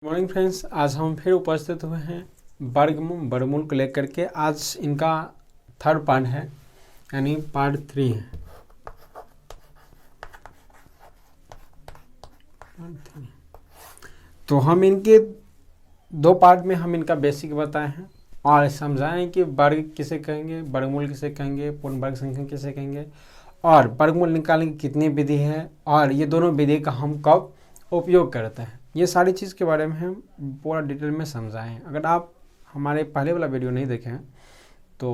Morning friends, आज हम फिर उपस्थित हुए हैं वर्गमूल को लेकर के। आज इनका थर्ड पार्ट है, यानी पार्ट 3 है। तो हम इनके दो पार्ट में हम इनका बेसिक बताए हैं और समझाएं कि वर्ग किसे कहेंगे, वर्गमूल किसे कहेंगे, पूर्ण वर्ग संख्या किसे कहेंगे और वर्गमूल निकालने की कितनी विधि है और ये दोनों विधि का हम कब उपयोग करते हैं। ये सारी चीज़ के बारे में हम पूरा डिटेल में समझाए हैं। अगर आप हमारे पहले वाला वीडियो नहीं देखे हैं तो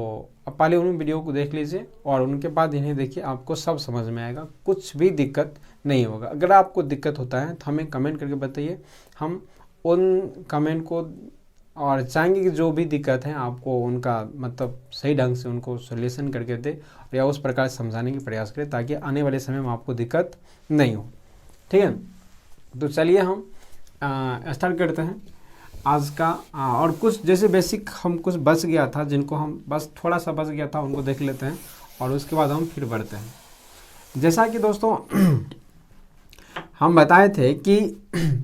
आप पहले उन वीडियो को देख लीजिए और उनके बाद इन्हें देखिए, आपको सब समझ में आएगा, कुछ भी दिक्कत नहीं होगा। अगर आपको दिक्कत होता है तो हमें कमेंट करके बताइए, हम उन कमेंट को और चाहेंगे कि जो भी दिक्कत है आपको उनका मतलब सही ढंग से उनको सॉल्यूशन करके दे या उस प्रकार समझाने की प्रयास करें ताकि आने वाले समय में आपको दिक्कत नहीं हो। ठीक है, तो चलिए हम स्टार्ट करते हैं आज का। और कुछ जैसे बेसिक हम कुछ बच गया था, जिनको हम बस थोड़ा सा बच गया था उनको देख लेते हैं और उसके बाद हम फिर बढ़ते हैं। जैसा कि दोस्तों हम बताए थे कि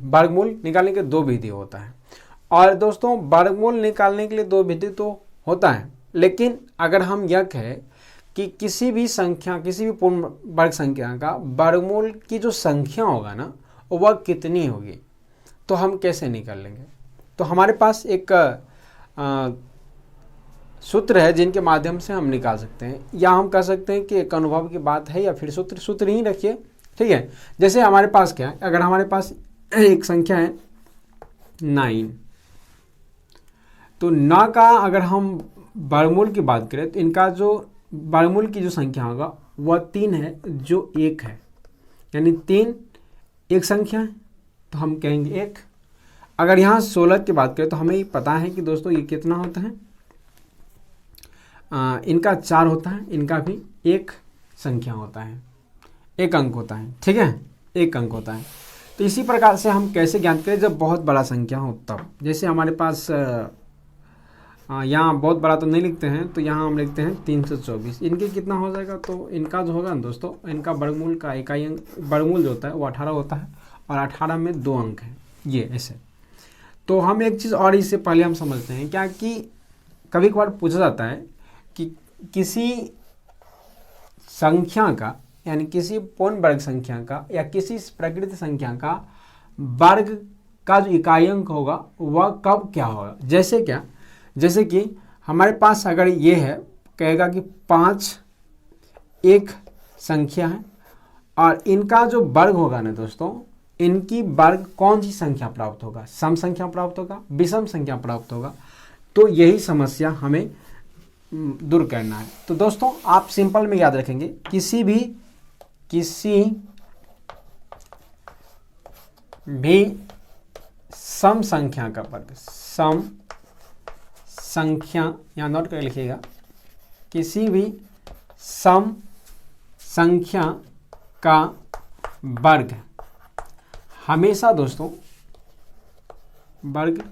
वर्गमूल निकालने के दो विधि होता है और दोस्तों वर्गमूल निकालने के लिए दो विधि तो होता है, लेकिन अगर हम यह कहें कि किसी भी संख्या, किसी भी पूर्ण वर्ग संख्या का वर्गमूल की जो संख्या होगा ना वह कितनी होगी तो हम कैसे निकाल लेंगे। तो हमारे पास एक सूत्र है जिनके माध्यम से हम निकाल सकते हैं, या हम कह सकते हैं कि एक अनुभव की बात है या फिर सूत्र ही रखिए। ठीक है, जैसे हमारे पास क्या है, अगर हमारे पास एक संख्या है 9, तो 9 का अगर हम वर्गमूल की बात करें तो इनका जो वर्गमूल की जो संख्या होगा वह 3 है जो 1 है, यानी 3 एक संख्या है तो हम कहेंगे 1। अगर यहाँ 16 की बात करें तो हमें पता है कि दोस्तों ये कितना होता है, इनका 4 होता है, इनका भी एक संख्या होता है, एक अंक होता है। ठीक है, एक अंक होता है। तो इसी प्रकार से हम कैसे ज्ञात करें, जब बहुत बड़ा संख्या हो तब। जैसे हमारे पास यहाँ बहुत बड़ा तो नहीं लिखते हैं, तो यहाँ हम लिखते हैं 324। इनके कितना हो जाएगा, तो इनका जो होगा ना दोस्तों, इनका वर्गमूल का इकाई अंक, वर्गमूल जो होता है वो 18 होता है और 18 में 2 अंक हैं, ये ऐसे। तो हम एक चीज़ और इससे पहले हम समझते हैं क्या कि कभी कभार पूछा जाता है कि किसी संख्या का, यानी किसी पूर्ण वर्ग संख्या का या किसी प्रकृति संख्या का वर्ग का जो इकाई अंक होगा वह कब क्या होगा। जैसे क्या, जैसे कि हमारे पास अगर ये है, कहेगा कि 5 एक संख्या है और इनका जो वर्ग होगा ना दोस्तों, इनकी वर्ग कौन सी संख्या प्राप्त होगा, सम संख्या प्राप्त होगा, विषम संख्या प्राप्त होगा। तो यही समस्या हमें दूर करना है। तो दोस्तों आप सिंपल में याद रखेंगे, किसी भी सम संख्या का वर्ग, सम संख्या यहाँ नोट कर लिखिएगा, किसी भी सम संख्या का वर्ग हमेशा दोस्तों, वर्ग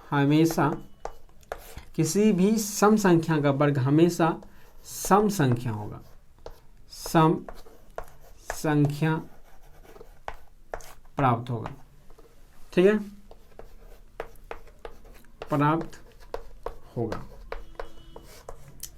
हमेशा, किसी भी सम संख्या का वर्ग हमेशा सम संख्या होगा, सम संख्या प्राप्त होगा। ठीक है, प्राप्त होगा।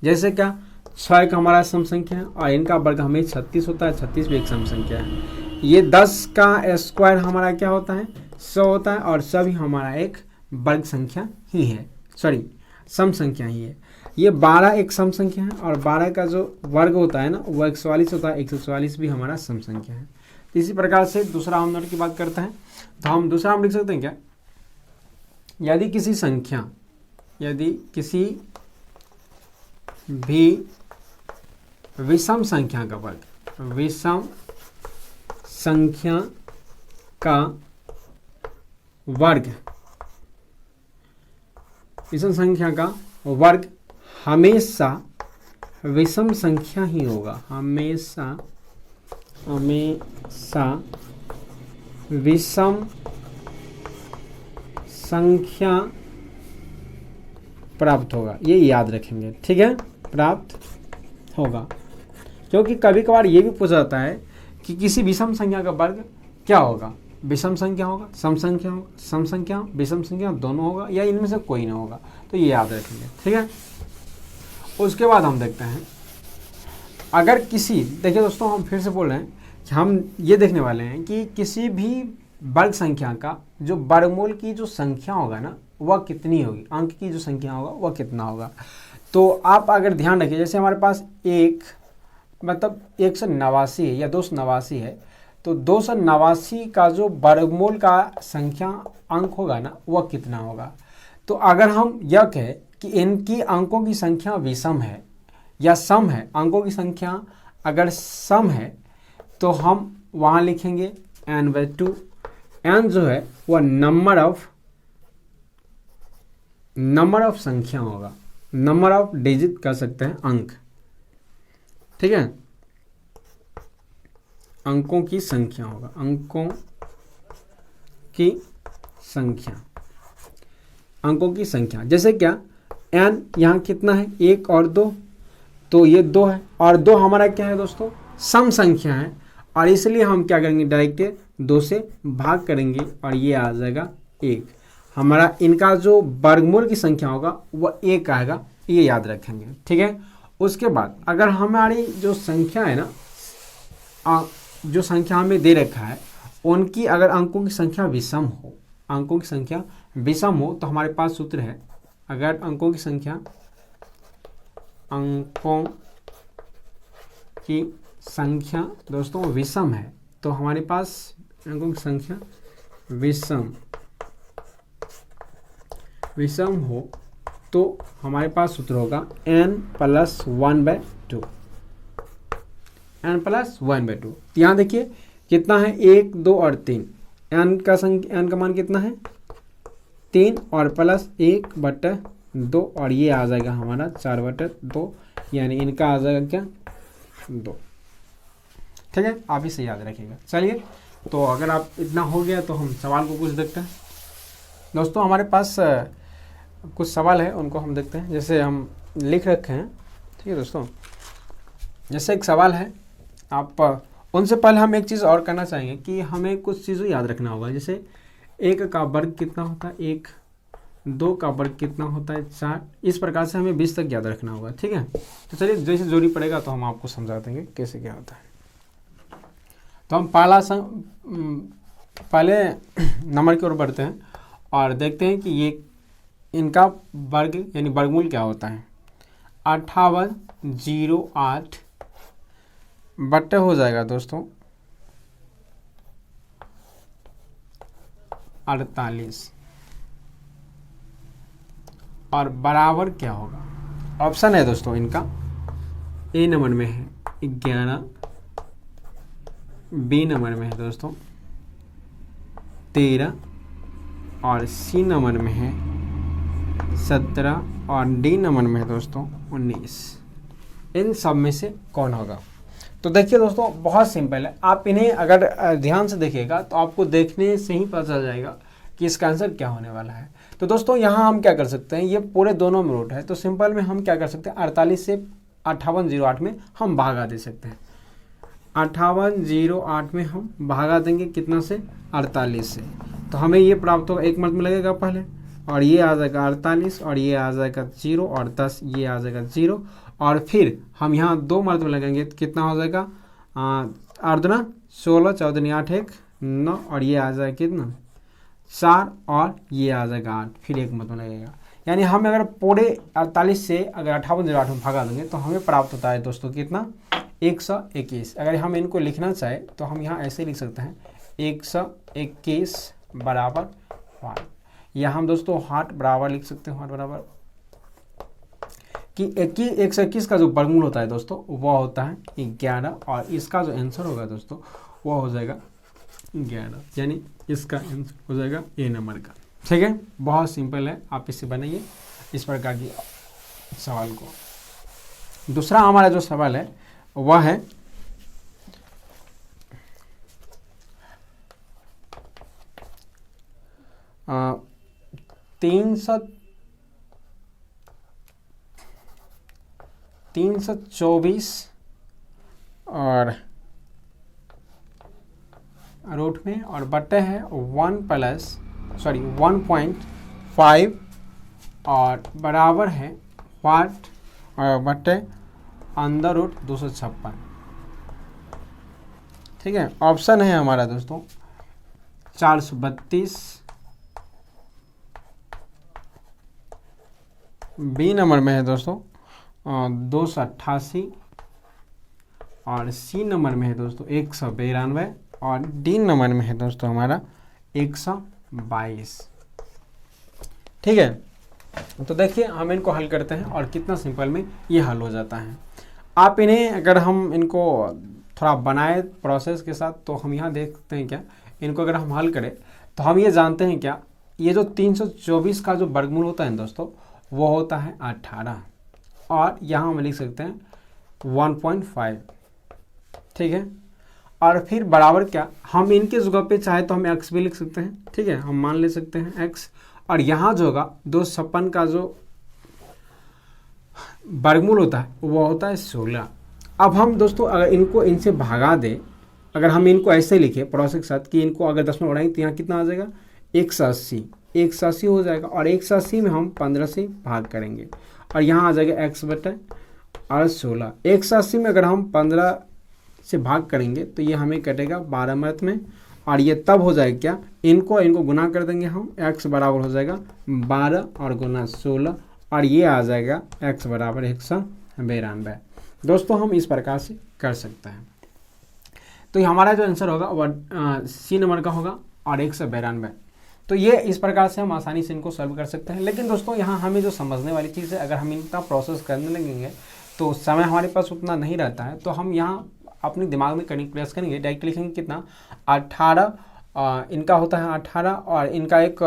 जैसे क्या, 6 एक हमारा सम संख्या है और इनका वर्ग हमें 36 होता है, 36 भी एक सम संख्या है। ये 10 का स्क्वायर हमारा क्या होता है, 100 होता है और सभी हमारा एक वर्ग संख्या ही है, सॉरी सम संख्या ही है। ये 12 एक सम संख्या है और 12 का जो वर्ग होता है ना वो 144 होता है, 144 भी हमारा सम संख्या है। इसी प्रकार से दूसरा हम नोट की बात करते हैं, तो हम दूसरा हम लिख सकते हैं क्या, यदि किसी संख्या, यदि किसी भी विषम संख्या का वर्ग, विषम संख्या का वर्ग, विषम संख्या का वर्ग हमेशा विषम संख्या ही होगा, हमेशा विषम संख्या प्राप्त होगा, ये याद रखेंगे। ठीक है, प्राप्त होगा, क्योंकि कभी कभार ये भी पूछा जाता है कि किसी विषम संख्या का वर्ग क्या होगा, विषम संख्या होगा, सम संख्या होगा, सम संख्या विषम संख्या दोनों होगा, या इनमें से कोई ना होगा। तो ये याद रखेंगे, ठीक है। उसके बाद हम देखते हैं, अगर किसी, देखिए दोस्तों हम फिर से बोल रहे हैं कि हम ये देखने वाले हैं कि किसी भी वर्ग संख्या का जो वर्गमूल की जो संख्या होगा ना वह कितनी होगी, अंक की जो संख्या होगा वह कितना होगा। तो आप अगर ध्यान रखिए, जैसे हमारे पास एक मतलब 189 है या 289 है, तो 289 का जो वर्गमूल का संख्या अंक होगा ना वह कितना होगा। तो अगर हम यह कहें कि इनकी अंकों की संख्या विषम है या सम है, अंकों की संख्या अगर सम है तो हम वहाँ लिखेंगे n/2। n जो है वह नंबर ऑफ संख्या होगा, नंबर ऑफ डिजिट कर सकते हैं अंक, ठीक है। अंकों की संख्या होगा, अंकों की संख्या, अंकों की संख्या। जैसे क्या n यहाँ कितना है, 1 और 2, तो ये 2 है, और 2 हमारा क्या है दोस्तों, सम संख्या है, और इसलिए हम क्या करेंगे, डायरेक्ट 2 से भाग करेंगे और ये आ जाएगा 1। हमारा इनका जो वर्गमूल की संख्या होगा वह 1 आएगा, ये याद रखेंगे, ठीक है। उसके बाद अगर हमारी जो संख्या है ना, जो संख्या हमें दे रखा है उनकी अगर अंकों की संख्या विषम हो, अंकों की संख्या विषम हो, तो हमारे पास सूत्र है, अगर अंकों की संख्या दोस्तों विषम है, तो हमारे पास अंकों की संख्या विषम हो तो हमारे पास सूत्र होगा n+1/2। n+1/2। यहाँ देखिए कितना है, 1, 2 और 3। n का मान कितना है, 3 और प्लस 1/2, और ये आ जाएगा हमारा 4/2, यानी इनका आ जाएगा क्या, 2, ठीक है। आप इसे याद रखिएगा। चलिए, तो अगर आप इतना हो गया तो हम सवाल को कुछ देखते हैं। दोस्तों हमारे पास कुछ सवाल है, उनको हम देखते हैं। जैसे हम लिख रखे हैं, ठीक है दोस्तों। जैसे एक सवाल है, आप उनसे पहले हम एक चीज़ और करना चाहेंगे कि हमें कुछ चीज़ें याद रखना होगा। जैसे 1 का वर्ग कितना होता है 1, 2 का वर्ग कितना होता है 4, इस प्रकार से हमें 20 तक याद रखना होगा, ठीक है। तो चलिए, जैसे जरूरी पड़ेगा तो हम आपको समझा देंगे कैसे क्या होता है। तो हम पहले नंबर की ओर बढ़ते हैं और देखते हैं कि ये इनका वर्ग यानी वर्गमूल क्या होता है। 5808 बट्टे हो जाएगा दोस्तों 48, और बराबर क्या होगा। ऑप्शन है दोस्तों इनका, ए नंबर में है 11, बी नंबर में है दोस्तों 13, और सी नंबर में है 17, और डी नंबर में है दोस्तों 19। इन सब में से कौन होगा। तो देखिए दोस्तों, बहुत सिंपल है। आप इन्हें अगर ध्यान से देखिएगा तो आपको देखने से ही पता चल जाएगा कि इसका आंसर क्या होने वाला है। तो दोस्तों यहाँ हम क्या कर सकते हैं, ये पूरे दोनों में रूट है, तो सिंपल में हम क्या कर सकते हैं, 48 से 5808 में हम भागा दे सकते हैं। 5808 में हम भागा देंगे कितना से, 48 से, तो हमें ये प्राप्त होगा, एक मर्द में लगेगा पहले, और ये आ जाएगा 48, और ये आ जाएगा 0, और 10, ये आ जाएगा 0, और फिर हम यहाँ 2 मर्द में लगेंगे तो कितना हो जाएगा, 8 दूना 16, 14 दूनी 8, 1 9, और ये आ जाएगा कितना 4, और ये आ जाएगा 8, फिर एक मर्द में लगेगा। यानी हम अगर पूरे 48 से अगर 5808 में भागा देंगे तो हमें प्राप्त होता है दोस्तों कितना, 121। अगर हम इनको लिखना चाहें तो हम यहाँ ऐसे लिख सकते हैं 121 बराबर 1, या हम दोस्तों हाट बराबर लिख सकते हैं, हाट बराबर कि 121 का जो वर्गमूल होता है दोस्तों वह होता है 11, और इसका जो आंसर होगा दोस्तों वह हो जाएगा 11, यानी इसका आंसर हो जाएगा ए नंबर का, ठीक है। बहुत सिंपल है, आप इससे बनाइए इस प्रकार की सवाल को। दूसरा हमारा जो सवाल है वह है 324 और रूट में और बटे है 1.5 और बराबर है वाट और बटे अंदर रूट 256। ठीक है, ऑप्शन है हमारा दोस्तों 432, बी नंबर में है दोस्तों 288 और सी नंबर में है दोस्तों 192 और डी नंबर में है दोस्तों हमारा 122। ठीक है, तो देखिए हम इनको हल करते हैं और कितना सिंपल में ये हल हो जाता है। आप इन्हें अगर हम इनको थोड़ा बनाए प्रोसेस के साथ तो हम यहाँ देखते हैं क्या, इनको अगर हम हल करें तो हम ये जानते हैं क्या, ये जो 324 का जो वर्गमूल होता है दोस्तों वो होता है 18 और यहाँ हम लिख सकते हैं 1.5। ठीक है, और फिर बराबर क्या, हम इनके जगह पे चाहे तो हम x भी लिख सकते हैं। ठीक है, हम मान ले सकते हैं x और यहाँ जो होगा 256 का जो वर्गमूल होता है वो होता है 16। अब हम दोस्तों अगर इनको इनसे भागा दें, अगर हम इनको ऐसे लिखें प्रोसेस के साथ कि इनको अगर 10 में बढ़ाएंगे तो यहाँ कितना आ जाएगा 180 हो जाएगा और 180 में हम 15 से भाग करेंगे और यहाँ आ जाएगा x बटे और 16। 180 में अगर हम 15 से भाग करेंगे तो ये हमें कटेगा 12 मत में और ये तब हो जाएगा क्या, इनको गुना कर देंगे हम, x बराबर हो जाएगा 12 और गुना 16 और ये आ जाएगा x बराबर 192। दोस्तों हम इस प्रकार से कर सकते हैं। तो हमारा जो आंसर होगा वह सी नंबर का होगा और 192। तो ये इस प्रकार से हम आसानी से इनको सॉल्व कर सकते हैं। लेकिन दोस्तों यहाँ हमें जो समझने वाली चीज़ है, अगर हम इनका प्रोसेस करने लगेंगे तो समय हमारे पास उतना नहीं रहता है, तो हम यहाँ अपने दिमाग में करने की प्रयास करेंगे। डायरेक्ट लिखेंगे कितना 18, इनका होता है 18 और इनका एक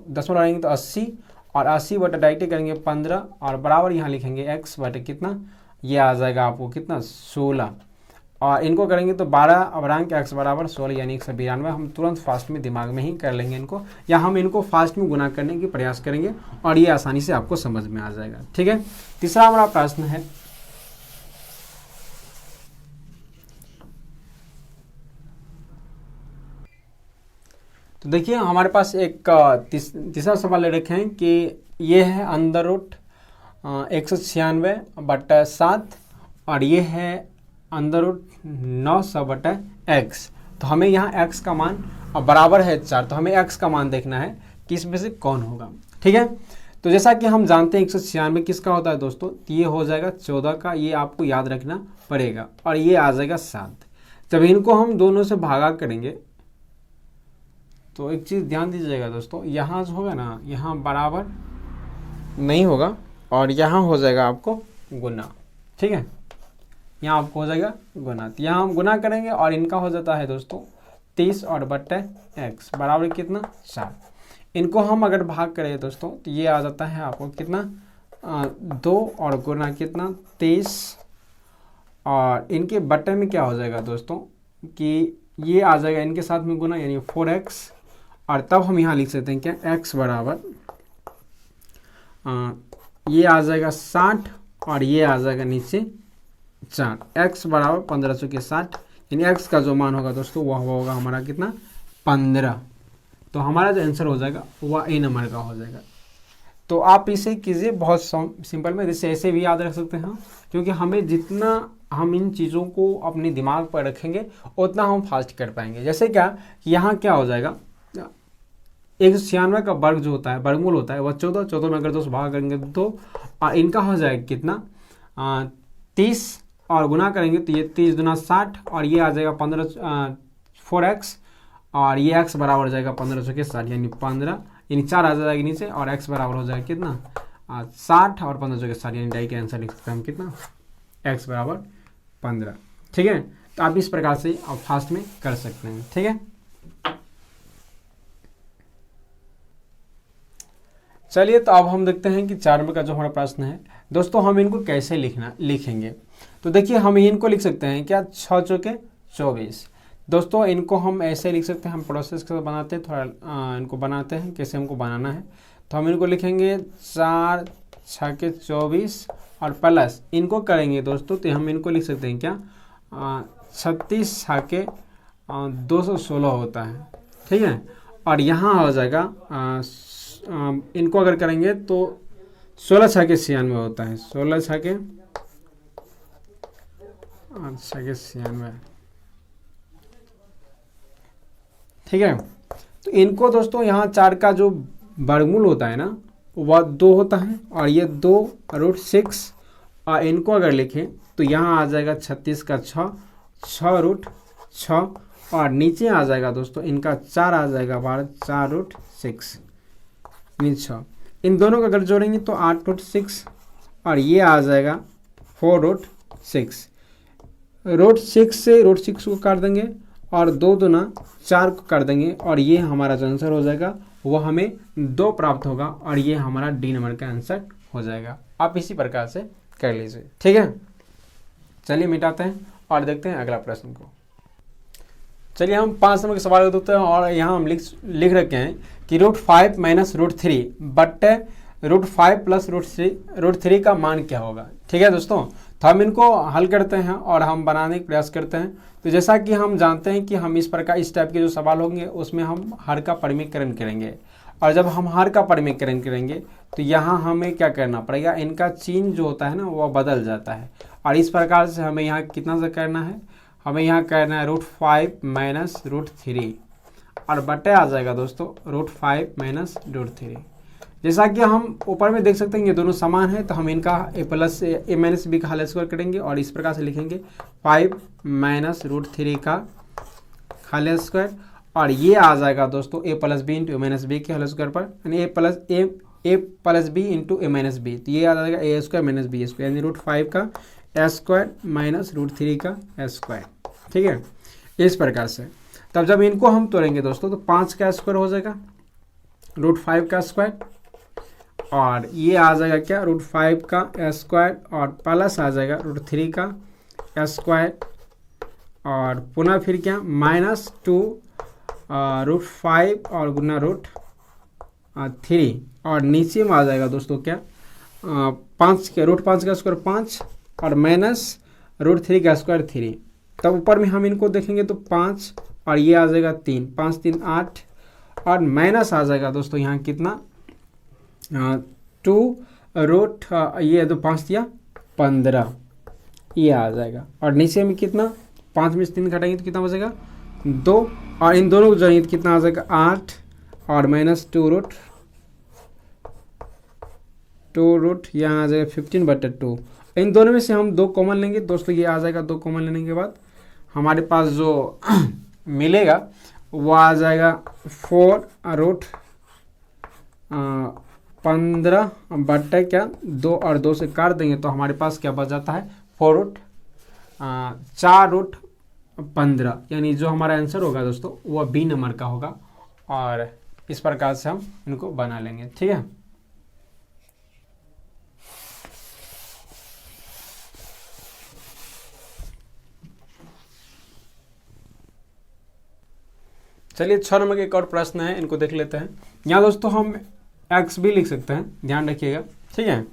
10 में लगाएंगे तो 80 और 80 बटे डायरेक्ट करेंगे 15 और बराबर यहाँ लिखेंगे x बटे कितना, ये आ जाएगा आपको कितना 16 और इनको करेंगे तो 12 अवरांक x बराबर 16 यानी 192। हम तुरंत फास्ट में दिमाग में ही कर लेंगे इनको, या हम इनको फास्ट में गुना करने की प्रयास करेंगे और ये आसानी से आपको समझ में आ जाएगा। ठीक है, तीसरा हमारा प्रश्न है तो देखिए हमारे पास एक तीसरा सवाल ले रखे हैं कि ये है अंदर रूट 196 बटा 7 और ये है अंदर रूट 900 बटा x। तो हमें यहाँ x का मान बराबर है 4, तो हमें x का मान देखना है कि इसमें से कौन होगा। ठीक है, तो जैसा कि हम जानते हैं 196 किसका होता है दोस्तों, तो ये हो जाएगा 14 का, ये आपको याद रखना पड़ेगा और ये आ जाएगा 7। जब इनको हम दोनों से भागा करेंगे तो एक चीज़ ध्यान दीजिएगा दोस्तों, यहाँ जो होगा ना यहाँ बराबर नहीं होगा और यहाँ हो जाएगा आपको गुना। ठीक है, यहाँ आपको हो जाएगा गुना, तो यहाँ हम गुना करेंगे और इनका हो जाता है दोस्तों 30 और बट्टे x बराबर कितना 4। इनको हम अगर भाग करें दोस्तों तो ये आ जाता है आपको कितना 2 और गुना कितना 23 और इनके बट्टे में क्या हो जाएगा दोस्तों कि ये आ जाएगा इनके साथ में गुना यानी 4x और तब हम यहाँ लिख सकते हैं क्या x बराबर ये आ जाएगा 60 और ये आ जाएगा नीचे 4। x बराबर 15 चौके 60 यानी x का जो मान होगा दोस्तों वह होगा हमारा कितना 15। तो हमारा जो आंसर हो जाएगा वह ए नंबर का हो जाएगा। तो आप इसे कीजिए बहुत सिंपल में, जैसे ऐसे भी याद रख सकते हैं क्योंकि हमें जितना हम इन चीज़ों को अपने दिमाग पर रखेंगे उतना हम फास्ट कर पाएंगे। जैसे क्या यहाँ क्या हो जाएगा 196 का वर्ग जो होता है वर्गमूल होता है वह 14 में अगर 2 से भाग करेंगे तो और इनका हो जाएगा कितना 30 और गुना करेंगे तो ये 30 दूना 60 और ये आ जाएगा 4x और ये x बराबर हो जाएगा 15 चौके 60 यानी 15 यानी 4 आ जाएगा नीचे और x बराबर हो जाएगा कितना 60 और 15 चौके 60 यानी डाई का आंसर लिख सकते हैं हम कितना x बराबर 15। ठीक है, तो आप इस प्रकार से आप फास्ट में कर सकते हैं। ठीक है, चलिए तो अब हम देखते हैं कि 4 नंबर का जो हमारा प्रश्न है दोस्तों हम इनको कैसे लिखेंगे। तो देखिए हम इनको लिख सकते हैं क्या 6 चौके 24। दोस्तों इनको हम ऐसे लिख सकते हैं, हम प्रोसेस के साथ बनाते हैं, थोड़ा इनको बनाते हैं कैसे हमको बनाना है। तो हम इनको लिखेंगे 4 6 24 और प्लस इनको करेंगे दोस्तों तो हम इनको लिख सकते हैं क्या 36 6 216 होता है, ठीक है। और यहाँ हो जाएगा इनको अगर करेंगे तो 16 छके 96 होता है, 16 छके 96, ठीक है। तो इनको दोस्तों यहाँ 4 का जो वर्गमूल होता है ना वह 2 होता है, और ये 2√6, और इनको अगर लिखें तो यहाँ आ जाएगा 36 का 6√6, और नीचे आ जाएगा दोस्तों इनका 4 आ जाएगा 12, 4√6 नीचे 6। इन दोनों को अगर जोड़ेंगे तो 8√6, और ये आ जाएगा 4√6। √6 से √6 को काट देंगे और 2 दूना 4 को कर देंगे, और ये हमारा जो आंसर हो जाएगा वो हमें 2 प्राप्त होगा, और ये हमारा डी नंबर का आंसर हो जाएगा। आप इसी प्रकार से कर लीजिए, ठीक है। चलिए मिटाते हैं और देखते हैं अगला प्रश्न को। चलिए हम 5 नंबर के सवाल को देखते हैं, और यहाँ हम लिख रखे हैं कि √5 - √3 बट √5 + √3 का मान क्या होगा, ठीक है दोस्तों। तो हम इनको हल करते हैं और हम बनाने का प्रयास करते हैं। तो जैसा कि हम जानते हैं कि हम इस टाइप के जो सवाल होंगे उसमें हम हर का परिमीकरण करेंगे, और जब हम हर का परिमीकरण करेंगे तो यहाँ हमें क्या करना पड़ेगा, इनका चिन्ह जो होता है ना वह बदल जाता है, और इस प्रकार से हमें यहाँ कितना से करना है, हमें यहाँ करना है √5 - √3, और बटे आ जाएगा दोस्तों √5 - √3। जैसा कि हम ऊपर में देख सकते हैं ये दोनों समान है, तो हम इनका a - b का होल स्क्वायर करेंगे, और इस प्रकार से लिखेंगे 5 - √3 का होल स्क्वायर, और ये आ जाएगा दोस्तों a + b × a - b के होल स्क्वायर पर, यानी a + b × a - b, तो ये आ जाएगा a² - b², यानी √5 का a² - √3 का a², ठीक है। इस प्रकार से तब जब इनको हम तोड़ेंगे दोस्तों तो 5 का स्क्वायर हो जाएगा √5 का स्क्वायर, और ये आ जाएगा क्या √5 का स्क्वायर, और प्लस आ जाएगा √3 का स्क्वायर, और पुनः फिर क्या -2 √5 और गुना √3, और नीचे में आ जाएगा दोस्तों क्या 5 के √5 का स्क्वायर 5, और -√3 का स्क्वायर 3। तब ऊपर में हम इनको देखेंगे तो 5, और ये आ जाएगा 3, 5 3 8, और माइनस आ जाएगा दोस्तों यहाँ कितना 2 ये तो 5 दिया 15, ये आ जाएगा, और नीचे में कितना 5 में से 3 घटाएंगे तो कितना बचेगा 2, और इन दोनों को जोड़ेंगे तो कितना आ जाएगा 8, और -2 यहाँ आ जाएगा 15/2। इन दोनों में से हम 2 कॉमन लेंगे दोस्तों, ये आ जाएगा 2 कॉमन लेने के बाद हमारे पास जो मिलेगा वो आ जाएगा 4√15/2, और 2 से काट देंगे तो हमारे पास क्या बच जाता है 4√15, यानी जो हमारा आंसर होगा दोस्तों वह बी नंबर का होगा, और इस प्रकार से हम इनको बना लेंगे, ठीक है। चलिए 6 नंबर के एक और प्रश्न है, इनको देख लेते हैं। यहाँ दोस्तों हम x भी लिख सकते हैं, ध्यान रखिएगा, ठीक है।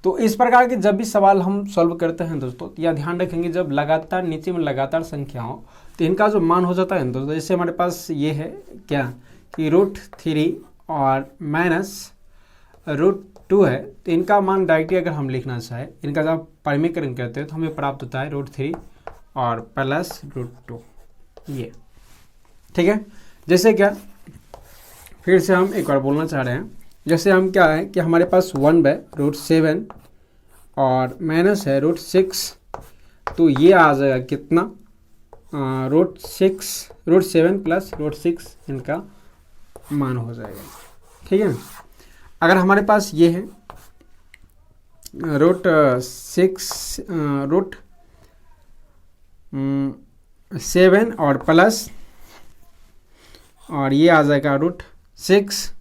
तो इस प्रकार के जब भी सवाल हम सॉल्व करते हैं दोस्तों, या ध्यान रखेंगे जब लगातार नीचे में लगातार संख्या हो तो इनका जो मान हो जाता है दोस्तों, जैसे हमारे पास ये है क्या कि √3 और -√2 है, तो इनका मान डायरेक्टली अगर हम लिखना चाहें, इनका जब परिमीकरण करते हैं तो हमें प्राप्त होता है √3 और प्लस √2, ये ठीक है। जैसे क्या फिर से हम एक बार बोलना चाह रहे हैं, जैसे हम क्या है कि हमारे पास 1/√7 और माइनस है √6, तो ये आ जाएगा कितना √7 प्लस √6 इनका मान हो जाएगा, ठीक है। अगर हमारे पास ये है √7 और प्लस, और ये आ जाएगा √6,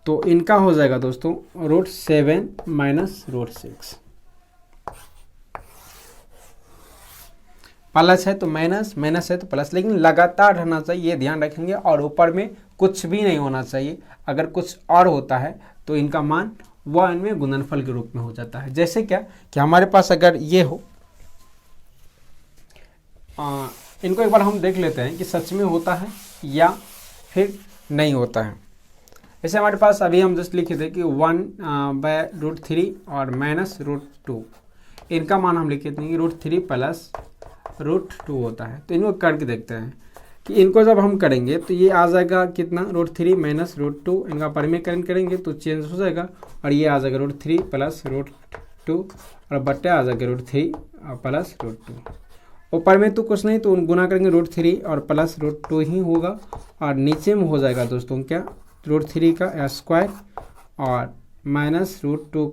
तो इनका हो जाएगा दोस्तों √7 माइनस √6, प्लस है तो माइनस, माइनस है तो प्लस, लेकिन लगातार रहना चाहिए, ये ध्यान रखेंगे, और ऊपर में कुछ भी नहीं होना चाहिए। अगर कुछ और होता है तो इनका मान वह इनमें गुणनफल के रूप में हो जाता है। जैसे क्या कि हमारे पास अगर ये हो इनको एक बार हम देख लेते हैं कि सच में होता है या फिर नहीं होता है। जैसे हमारे पास अभी हम जस्ट लिखे थे कि 1/√3 और -√2, इनका मान हम लिखे थे कि √3 प्लस √2 होता है। तो इनको करके देखते हैं कि इनको जब हम करेंगे तो ये आ जाएगा कितना, √3 -√2, इनका परिमेयकरण करेंगे तो चेंज हो जाएगा और ये आ जाएगा √3 प्लस √2 और बट्टे आ जाएगा √3 प्लस √2। ऊपर में तो कुछ नहीं, तो गुना करेंगे √3 और प्लस √2 ही होगा और नीचे में हो जाएगा दोस्तों क्या, √3 का स्क्वायर और -√2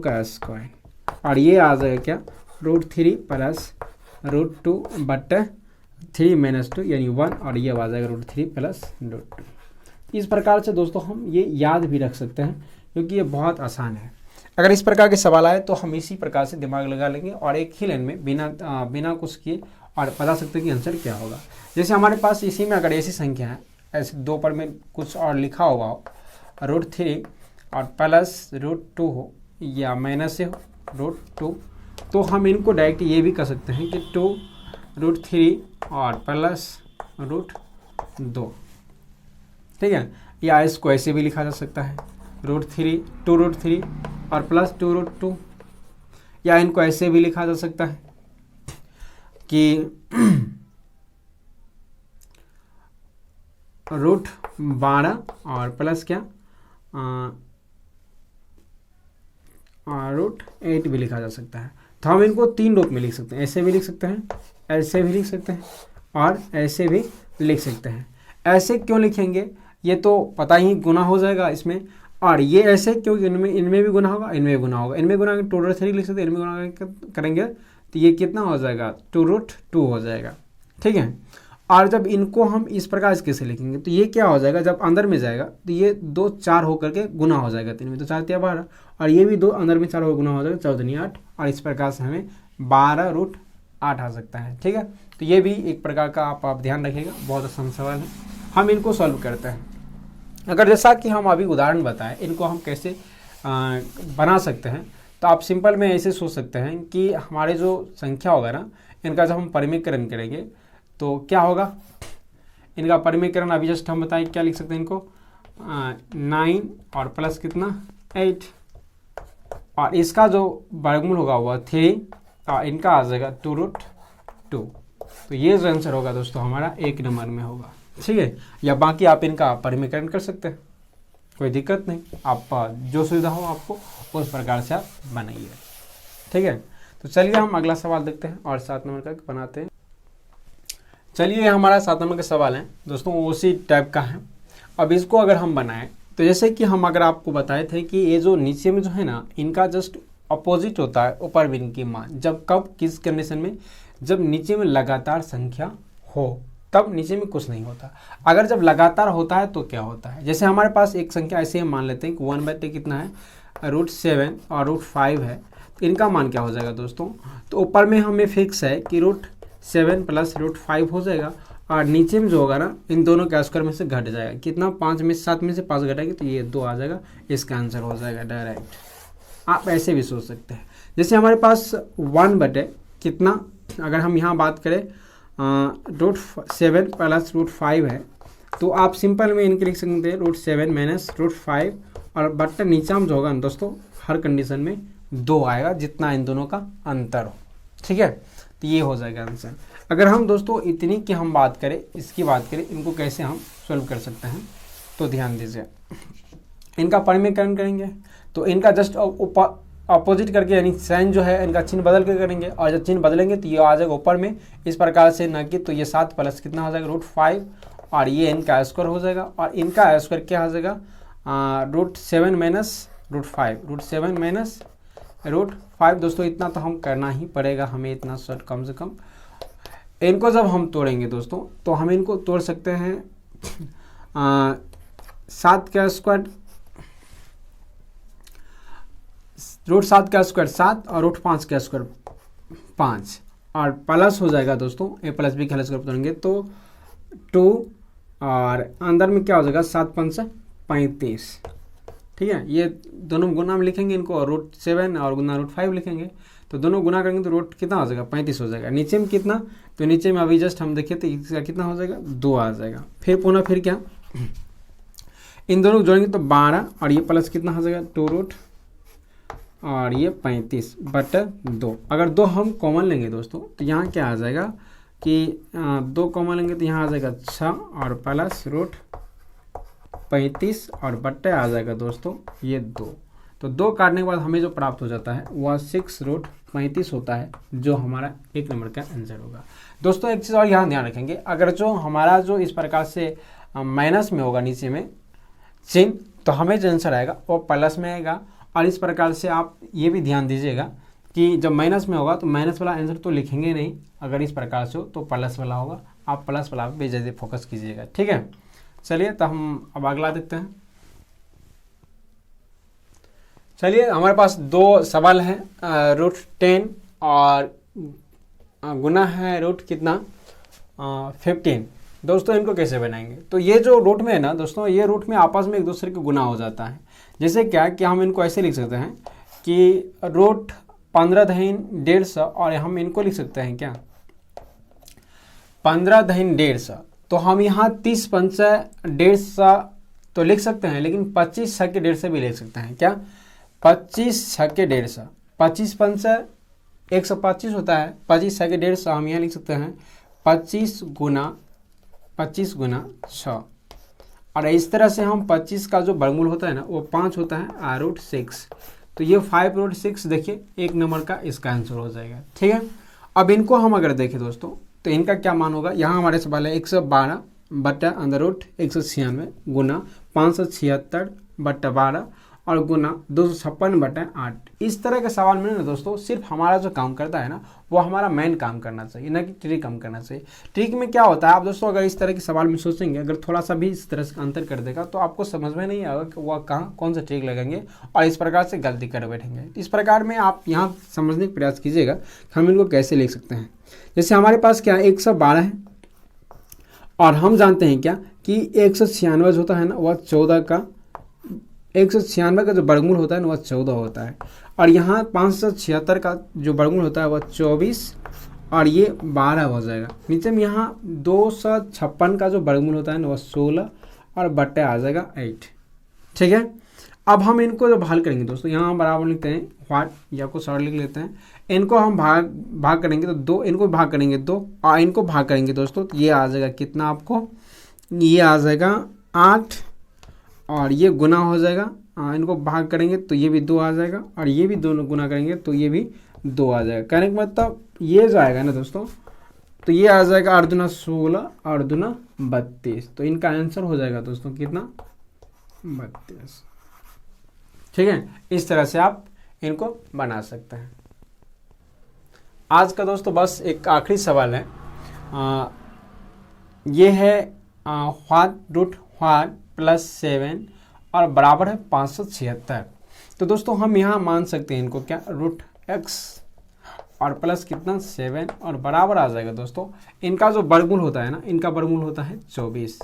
का स्क्वायर और ये आ जाएगा क्या, √3 प्लस √2 बट्टे 3 - 2 यानी 1 और ये आ जाएगा √3 प्लस √2। इस प्रकार से दोस्तों हम ये याद भी रख सकते हैं क्योंकि ये बहुत आसान है। अगर इस प्रकार के सवाल आए तो हम इसी प्रकार से दिमाग लगा लेंगे और एक ही लाइन में बिना कुछ किए और बता सकते हैं कि आंसर क्या होगा। जैसे हमारे पास इसी में अगर ऐसी संख्या है, ऐसे 2 पर में कुछ और लिखा हुआ हो, √3 और प्लस √2 हो या माइनस से हो √2, तो हम इनको डायरेक्ट ये भी कर सकते हैं कि 2√3 और प्लस √2, ठीक है। या इसको ऐसे भी लिखा जा सकता है √3 और प्लस 2√2, या इनको ऐसे भी लिखा जा सकता है कि √12 और प्लस क्या √8 भी लिखा जा सकता है। तो हम इनको 3 रूप में लिख सकते हैं, ऐसे भी लिख सकते हैं, ऐसे भी लिख सकते हैं और ऐसे भी लिख सकते हैं। ऐसे क्यों लिखेंगे ये तो पता ही, गुना हो जाएगा इसमें, और ये ऐसे क्योंकि इनमें भी गुना होगा, इनमें भी गुना होगा, इनमें गुना 2√3 लिख सकते हैं, इनमें गुना करेंगे तो ये कितना हो जाएगा, 2√2 हो जाएगा, ठीक है। और जब इनको हम इस प्रकार से कैसे लिखेंगे तो ये क्या हो जाएगा, जब अंदर में जाएगा तो ये 2 4 होकर के गुना हो जाएगा 3 में, तो 4 × 12 और ये भी 2 अंदर में 4 हो गुना हो जाएगा 14 8 और इस प्रकार से हमें 12√8 आ सकता है, ठीक है। तो ये भी एक प्रकार का आप ध्यान रखिएगा, बहुत आसान सवाल है। हम इनको सॉल्व करते हैं। अगर जैसा कि हम अभी उदाहरण बताएं, इनको हम कैसे बना सकते हैं, तो आप सिंपल में ऐसे सोच सकते हैं कि हमारे जो संख्या होगा ना, इनका जब हम परिमेयकरण करेंगे तो क्या होगा, इनका परिमेयकरण अभी जस्ट हम बताएं क्या लिख सकते हैं, इनको 9 और प्लस कितना 8 और इसका जो वर्गमूल होगा वह 3 और इनका आ जाएगा 2√2। तो ये जो आंसर होगा दोस्तों हमारा 1 नंबर में होगा, ठीक है। या बाकी आप इनका परिमेयकरण कर सकते हैं, कोई दिक्कत नहीं, आप जो सुविधा हो आपको उस प्रकार से आप बनाइए, ठीक है। तो चलिए हम अगला सवाल देखते हैं और 7 नंबर का बनाते हैं। चलिए हमारा 7 नंबर का सवाल है दोस्तों, उसी टाइप का है। अब इसको अगर हम बनाएं तो जैसे कि हम अगर आपको बताए थे कि ये जो नीचे में जो है ना, इनका जस्ट अपोजिट होता है ऊपर में इनकी मान, जब कब किस कंडीशन में, जब नीचे में लगातार संख्या हो तब नीचे में कुछ नहीं होता। अगर जब लगातार होता है तो क्या होता है, जैसे हमारे पास एक संख्या ऐसे हम मान लेते हैं कि 1/3 कितना है, √7 और √5 है, तो इनका मान क्या हो जाएगा दोस्तों, तो ऊपर में हमें फिक्स है कि √7 प्लस √5 हो जाएगा और नीचे में जो होगा ना, इन दोनों के स्क्वायर में से घट जाएगा, कितना 7 में से 5 घटाएगी तो ये 2 आ जाएगा, इसका आंसर हो जाएगा डायरेक्ट। आप ऐसे भी सोच सकते हैं, जैसे हमारे पास 1/, कितना, अगर हम यहाँ बात करें √7 प्लस √5 है, तो आप सिंपल में इनके लिख सकते हैं √7 - √5 और बट्टा नीचा में जो होगा दोस्तों हर कंडीशन में 2 आएगा, जितना इन दोनों का अंतर हो, ठीक है। तो ये हो जाएगा आंसर। अगर हम दोस्तों इतनी की हम बात करें, इसकी बात करें, इनको कैसे हम सॉल्व कर सकते हैं, तो ध्यान दीजिए। इनका परिमेयकरण करेंगे तो इनका जस्ट अपोजिट करके, यानी साइन जो है इनका चिन्ह बदल के करेंगे, और जब चिन्ह बदलेंगे तो ये आ जाएगा ऊपर में इस प्रकार से न कि, तो ये 7 प्लस कितना हो जाएगा √5 और ये इनका स्क्वायर हो जाएगा, और इनका स्क्वायर क्या हो जाएगा √7 - √5, √7 - √5 दोस्तों, इतना तो हम करना ही पड़ेगा हमें, इतना शॉर्ट कम से कम। इनको जब हम तोड़ेंगे दोस्तों तो हम इनको तोड़ सकते हैं 7 का स्क्वायर, √7 का स्क्वायर 7 और √5 का स्क्वायर 5 और प्लस हो जाएगा दोस्तों, ए प्लस बी का स्क्वायर तोड़ेंगे तो 2 और अंदर में क्या हो जाएगा 7 × 5 = 35, ठीक है। ये दोनों गुना में लिखेंगे इनको, √7 और गुना √5 लिखेंगे तो दोनों गुना करेंगे तो रूट कितना हो जाएगा 35 हो जाएगा। नीचे में कितना, तो नीचे में अभी जस्ट हम देखें तो इसका कितना हो जाएगा 2 आ जाएगा। फिर पुनः फिर क्या, इन दोनों को जोड़ेंगे तो 12 और ये प्लस कितना हो जाएगा 2 रूट और ये 35/2। अगर 2 हम कॉमन लेंगे दोस्तों तो यहाँ क्या आ जाएगा कि 2 कॉमन लेंगे तो यहाँ आ जाएगा 6 और प्लस रूट 35 और बट्टे आ जाएगा दोस्तों ये 2। तो 2 काटने के बाद हमें जो प्राप्त हो जाता है वह 6 रूट 35 होता है, जो हमारा 1 नंबर का आंसर होगा। दोस्तों एक चीज़ और यहाँ ध्यान रखेंगे, अगर जो हमारा जो इस प्रकार से माइनस में होगा नीचे में चिन्ह, तो हमें जो आंसर आएगा वो प्लस में आएगा। और इस प्रकार से आप ये भी ध्यान दीजिएगा कि जब माइनस में होगा तो माइनस वाला आंसर तो लिखेंगे नहीं, अगर इस प्रकार से हो तो प्लस वाला होगा, आप प्लस वाला पे ज़्यादा फोकस कीजिएगा, ठीक है। चलिए तो हम अब अगला देखते हैं। चलिए हमारे पास 2 सवाल हैं, रूट 10 और गुना है रूट कितना 15। दोस्तों इनको कैसे बनाएंगे, तो ये जो रूट में है ना दोस्तों, ये रूट में आपस में एक दूसरे के गुना हो जाता है। जैसे क्या कि हम इनको ऐसे लिख सकते हैं कि रूट 15-150 और हम इनको लिख सकते हैं क्या 15-150। तो हम यहाँ 30 पंचा 150 तो लिख सकते हैं, लेकिन 25 छक्के 150 भी लिख सकते हैं क्या 25 छक्के 150। 25 पंचा 125 होता है, 25 छक्के 150 हम यहाँ लिख सकते हैं 25 गुना 6। और इस तरह से हम 25 का जो वर्गमूल होता है ना वो 5 होता है रूट 6। तो ये 5 रूट 6 देखिए 1 नंबर का इसका आंसर हो जाएगा, ठीक है। अब इनको हम अगर देखें दोस्तों तो इनका क्या मान होगा, यहाँ हमारे सवाल है 112/√196 गुना 576/12 और गुना 256/8। इस तरह के सवाल में ना दोस्तों सिर्फ हमारा जो काम करता है ना वो हमारा मेन काम करना चाहिए, ना कि ट्रिक काम करना चाहिए। ट्रिक में क्या होता है, आप दोस्तों अगर इस तरह के सवाल में सोचेंगे, अगर थोड़ा सा भी इस तरह से अंतर कर देगा तो आपको समझ में नहीं आएगा कि वह कहाँ कौन सा ट्रिक लगेंगे और इस प्रकार से गलती कर बैठेंगे। इस प्रकार में आप यहाँ समझने का प्रयास कीजिएगा हम इनको कैसे लिख सकते हैं। जैसे हमारे पास क्या 112 है और हम जानते हैं क्या कि 196 होता है ना वह 14 का 196 का जो वर्गमूल होता है ना वह 14 होता है, और यहाँ 576 का जो वर्गमूल होता है वह 24 और ये 12 हो जाएगा। नीचे में यहाँ 256 का जो वर्गमूल होता है ना वह 16 और बट्टे आ जाएगा 8, ठीक है। अब हम इनको जब हल करेंगे दोस्तों, यहाँ हम बराबर लिखते हैं व्हाट या को सरल लिख लेते हैं। इनको हम भाग करेंगे तो 2, इनको भाग करेंगे 2 और इनको भाग करेंगे दोस्तों तो ये आ जाएगा कितना आपको, ये आ जाएगा 8 और ये गुना हो जाएगा, इनको भाग करेंगे तो ये भी 2 आ जाएगा और ये भी दोनों गुना करेंगे तो ये भी 2 आ जाएगा। कहने का मतलब ये जो आएगा ना दोस्तों तो ये आ जाएगा 8 दूना 16 और दूना 32। तो इनका आंसर हो जाएगा दोस्तों कितना 32, ठीक है। इस तरह से आप इनको बना सकते हैं। आज का दोस्तों बस एक आखिरी सवाल है, ये है व्हाट प्लस 7 और बराबर है 576। तो दोस्तों हम यहाँ मान सकते हैं इनको क्या रूट x और प्लस कितना 7 और बराबर आ जाएगा दोस्तों इनका जो वर्गमूल होता है ना, इनका वर्गमूल होता है 24।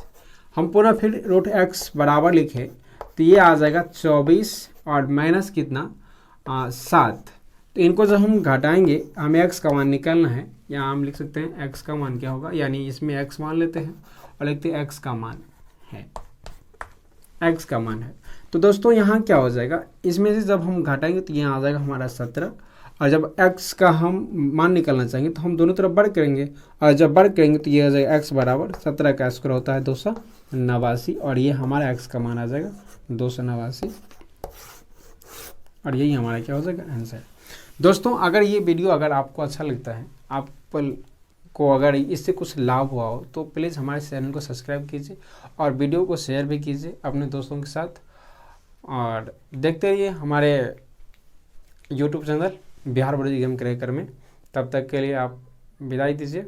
हम पुनः फिर रूट x बराबर लिखे तो ये आ जाएगा 24 और माइनस कितना 7। तो इनको जब हम घटाएंगे हमें x का मान निकालना है, यहाँ हम लिख सकते हैं x का मान क्या होगा, यानी इसमें x मान लेते हैं और लिखते हैं x का मान है, x का मान है। तो दोस्तों यहाँ क्या हो जाएगा, इसमें से जब हम घटाएंगे तो यहाँ आ जाएगा हमारा 17 और जब x का हम मान निकालना चाहेंगे तो हम दोनों तरफ वर्ग करेंगे और जब वर्ग करेंगे तो ये आ जाएगा x बराबर 17 का स्क्वायर होता है 289 और ये हमारा x का मान आ जाएगा 289 और यही हमारा क्या हो जाएगा आंसर। दोस्तों अगर ये वीडियो अगर आपको अच्छा लगता है, आप को अगर इससे कुछ लाभ हुआ हो तो प्लीज़ हमारे चैनल को सब्सक्राइब कीजिए और वीडियो को शेयर भी कीजिए अपने दोस्तों के साथ और देखते रहिए हमारे YouTube channel Bihar board exam cracker में। तब तक के लिए आप विदाई दीजिए।